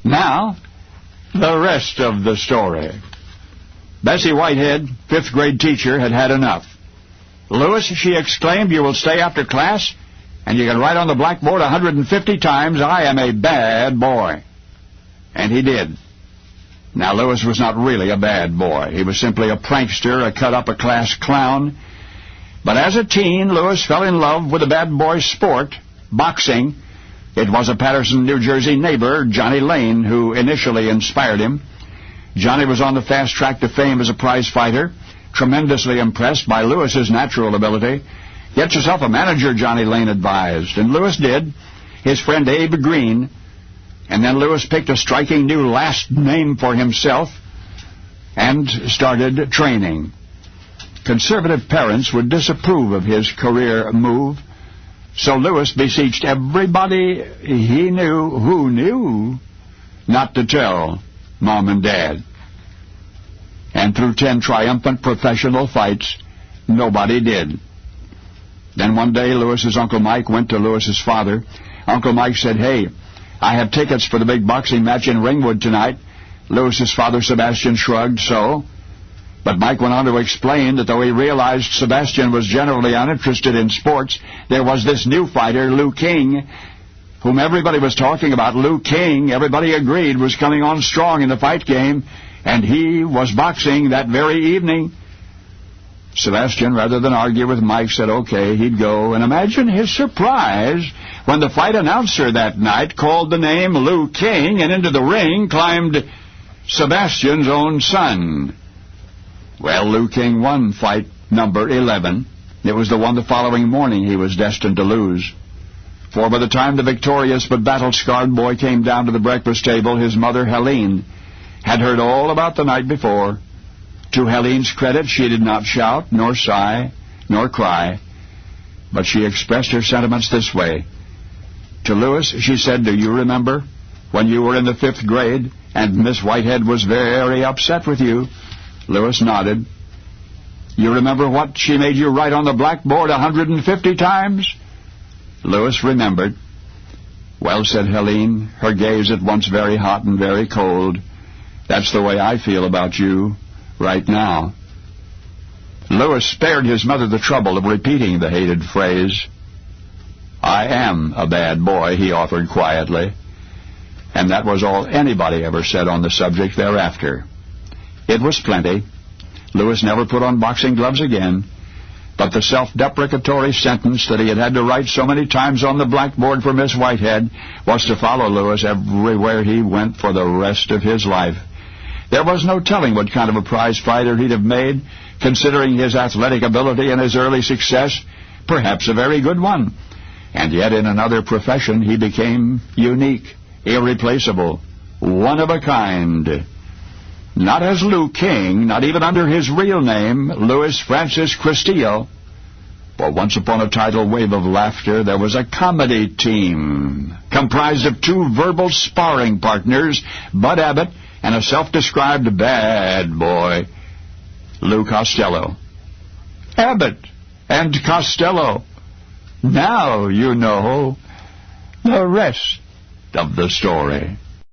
Now, the rest of the story. Bessie Whitehead, 5th grade teacher, had had enough. "Lewis," she exclaimed, "you will stay after class, and you can write on the blackboard 150 times, 'I am a bad boy.'" And he did. Now, Lewis was not really a bad boy. He was simply a prankster, a cut-up-a-class clown. But as a teen, Lewis fell in love with a bad boy's sport, boxing. It was a Patterson, New Jersey neighbor, Johnny Lane, who initially inspired him. Johnny was on the fast track to fame as a prize fighter, tremendously impressed by Lewis's natural ability. "Get yourself a manager," Johnny Lane advised, and Lewis did, his friend Abe Green. And then Lewis picked a striking new last name for himself and started training. Conservative parents would disapprove of his career move, so Lewis beseeched everybody he knew who knew not to tell Mom and Dad. And through 10 triumphant professional fights, nobody did. Then one day, Lewis's Uncle Mike went to Lewis's father. Uncle Mike said, "Hey, I have tickets for the big boxing match in Ringwood tonight." Lewis's father, Sebastian, shrugged, "So?" But Mike went on to explain that though he realized Sebastian was generally uninterested in sports, there was this new fighter, Lou King, whom everybody was talking about. Lou King, everybody agreed, was coming on strong in the fight game, and he was boxing that very evening. Sebastian, rather than argue with Mike, said okay, he'd go, and imagine his surprise when the fight announcer that night called the name Lou King, and into the ring climbed Sebastian's own son. Well, Lou King won fight number 11. It was the one the following morning he was destined to lose. For by the time the victorious but battle-scarred boy came down to the breakfast table, his mother, Helene, had heard all about the night before. To Helene's credit, she did not shout, nor sigh, nor cry, but she expressed her sentiments this way. To Lewis, she said, "Do you remember when you were in the 5th grade and Miss Whitehead was very upset with you?" Lewis nodded. "You remember what she made you write on the blackboard 150 times?" Lewis remembered. "Well," said Helene, her gaze at once very hot and very cold, "that's the way I feel about you right now." Lewis spared his mother the trouble of repeating the hated phrase. "I am a bad boy," he offered quietly. And that was all anybody ever said on the subject thereafter. It was plenty. Lewis never put on boxing gloves again, but the self-deprecatory sentence that he had to write so many times on the blackboard for Miss Whitehead was to follow Lewis everywhere he went for the rest of his life. There was no telling what kind of a prize fighter he'd have made, considering his athletic ability and his early success, perhaps a very good one. And yet in another profession he became unique, irreplaceable, one of a kind. Not as Lou King, not even under his real name, Louis Francis Castillo. For once upon a tidal wave of laughter, there was a comedy team comprised of 2 verbal sparring partners, Bud Abbott and a self-described bad boy, Lou Costello. Abbott and Costello. Now you know the rest of the story.